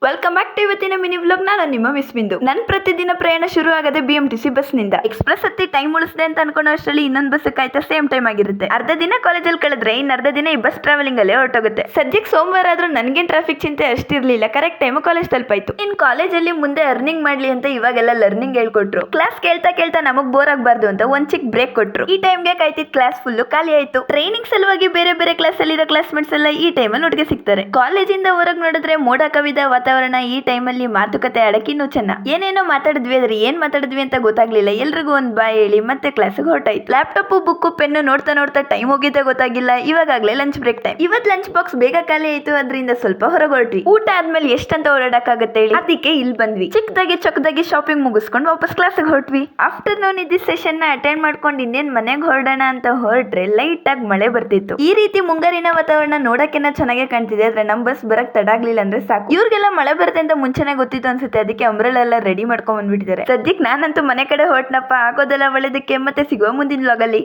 Welcome back to ಇವತ್ತಿನ mini vlog. ನಾನು ನಿಮ್ಮ ಮಿಸ್ ಬಿಂದು. ನನ್ನ ಪ್ರತಿದಿನ ಪ್ರಯಾಣ ಶುರು ಆಗದೆ BMTC ಬಸ್ ನಿಂದ. ಎಕ್ಸ್ಪ್ರೆಸ್ ಹತ್ತಿ ಟೈಮ್ ಉಳಿಸಿದೆ ಅಂತ ಅನ್ಕೊಂಡ ಅಷ್ಟರಲ್ಲಿ ಇನ್ನೊಂದು ಬಸ್ ಕಾಯ್ತಾ ಸೇಮ್ ಟೈಮ್ ಆಗಿರುತ್ತೆ. ಅರ್ಧ ದಿನ ಕಾಲೇಜಲ್ಲಿ ಕಳೆದ್ರೆ ಇನ್ನು ಅರ್ಧ ದಿನ ಈ ಬಸ್ ಟ್ರಾವೆಲಿಂಗ್ ಅಲ್ಲೇ ಹೊರಟೋಗುತ್ತೆ. ಸದ್ಯಕ್ಕೆ ಸೋಮವಾರ ಆದ್ರೂ ನನ್ಗೇನ್ ಟ್ರಾಫಿಕ್ ಚಿಂತೆ ಅಷ್ಟಿರ್ಲಿಲ್ಲ. ಕರೆಕ್ಟ್ ಟೈಮ್ ಕಾಲೇಜ್ ತಲುಪಾಯ್ತು. ಇನ್ ಕಾಲೇಜಲ್ಲಿ ಮುಂದೆ ಅರ್ನಿಂಗ್ ಮಾಡ್ಲಿ ಅಂತ ಇವಾಗೆಲ್ಲ ಲರ್ನಿಂಗ್ ಹೇಳ್ಕೊಟ್ರು. ಕ್ಲಾಸ್ ಕೇಳ್ತಾ ಕೇಳ್ತಾ ನಮಗ್ ಬೋರ್ ಆಗಬಾರ್ದು ಅಂತ ಒಂದ್ ಚಿಕ್ ಬ್ರೇಕ್ ಕೊಟ್ರು. ಈ ಟೈಮ್ಗೆ ಕಾಯ್ತಿದ್ ಕ್ಲಾಸ್ ಫುಲ್ ಖಾಲಿ ಆಯ್ತು. ಟ್ರೈನಿಂಗ್ ಸಲುವಾಗಿ ಬೇರೆ ಬೇರೆ ಕ್ಲಾಸ್ ಅಲ್ಲಿರೋ ಕ್ಲಾಸ್ಮೇಟ್ಸ್ ಎಲ್ಲ ಈ ಟೈಮಲ್ಲಿ ಒಟ್ಟಿಗೆ ಸಿಗ್ತಾರೆ. ಕಾಲೇಜಿಂದ ಹೊರಗೆ ನೋಡಿದ್ರೆ ಮೋಡ ಕವಿದ ವಾತಾವರಣ. ಈ ಟೈಮಲ್ಲಿ ಮಾತುಕತೆ ಅಡಕಿನೂ ಚೆನ್ನ. ಏನೇನೋ ಮಾತಾಡಿದ್ವಿ, ಆದ್ರೆ ಏನ್ ಮಾತಾಡಿದ್ವಿ ಅಂತ ಗೊತ್ತಾಗ್ಲಿಲ್ಲ. ಎಲ್ರಿಗೂ ಒಂದ್ ಬಾಯ್ ಹೇಳಿ ಮತ್ತೆ ಕ್ಲಾಸ್ಗೆ ಹೊರಟಾಯ್ತು. ಲ್ಯಾಪ್ಟಾಪ್ ಬುಕ್ ಪೆನ್ನು ನೋಡ್ತಾ ನೋಡ್ತಾ ಟೈಮ್ ಹೋಗಿದ್ದೆ ಗೊತ್ತಾಗಿಲ್ಲ. ಇವಾಗಲೇ ಲಂಚ್ ಬ್ರೇಕ್ ಟೈಮ್. ಇವತ್ ಲಂಚ್ ಬಾಕ್ಸ್ ಬೇಗ ಖಾಲಿ ಆಯ್ತು. ಅದರಿಂದ ಸ್ವಲ್ಪ ಹೊರಗೆ ಹೊರಟ್ವಿ. ಊಟ ಆದ್ಮೇಲೆ ಎಷ್ಟಂತ ಓಡಾಡಕ್ಕಾಗತ್ತೆ ಹೇಳಿ, ಅದಕ್ಕೆ ಇಲ್ಲಿ ಬಂದ್ವಿ. ಚಿಕ್ಕದಾಗಿ ಚೊಕ್ಕದಾಗಿ ಶಾಪಿಂಗ್ ಮುಗಿಸ್ಕೊಂಡು ವಾಪಸ್ ಕ್ಲಾಸ್ಗೆ ಹೊರಟ್ವಿ. ಆಫ್ಟರ್ನೂನ್ ಇದ್ದ ಸೆಷನ್ ನ ಅಟೆಂಡ್ ಮಾಡ್ಕೊಂಡು ಇನ್ನೇನ್ ಮನೆಗೆ ಹೊರಡೋಣ ಅಂತ ಹೊರಟ್ರೆ ಲೈಟ್ ಆಗಿ ಮಳೆ ಬರ್ತಿತ್ತು. ಈ ರೀತಿ ಮುಂಗಾರಿನ ವಾತಾವರಣ ನೋಡಕ್ಕೆನ ಚೆನ್ನಾಗೆ ಕಾಣ್ತಿದೆ. ಆದ್ರೆ ನಮ್ ಬಸ್ ಬರಕ್ ತಡ ಆಗ್ಲಿಲ್ಲ ಅಂದ್ರೆ ಸಾಕು. ಇವ್ರಿಗೆಲ್ಲ ಮಳೆ ಬರುತ್ತೆ ಅಂತ ಮುಂಚೆನೆ ಗೊತ್ತಿತ್ತು ಅನ್ಸುತ್ತೆ. ಅದಕ್ಕೆ ಅಂಬ್ರೆಲಾ ಎಲ್ಲ ರೆಡಿ ಮಾಡ್ಕೊಂಡ್ ಬಂದ್ಬಿಟ್ಟಿದ್ದಾರೆ. ಸದ್ಯಕ್ಕೆ ನಾನಂತೂ ಮನೆ ಕಡೆ ಹೊರಟ್ನಪ್ಪ. ಆಗೋದೆಲ್ಲ ಒಳ್ಳೇದಕ್ಕೆ. ಮತ್ತೆ ಸಿಗುವ ಮುಂದಿನ ವ್ಲಾಗ್ ಅಲ್ಲಿ.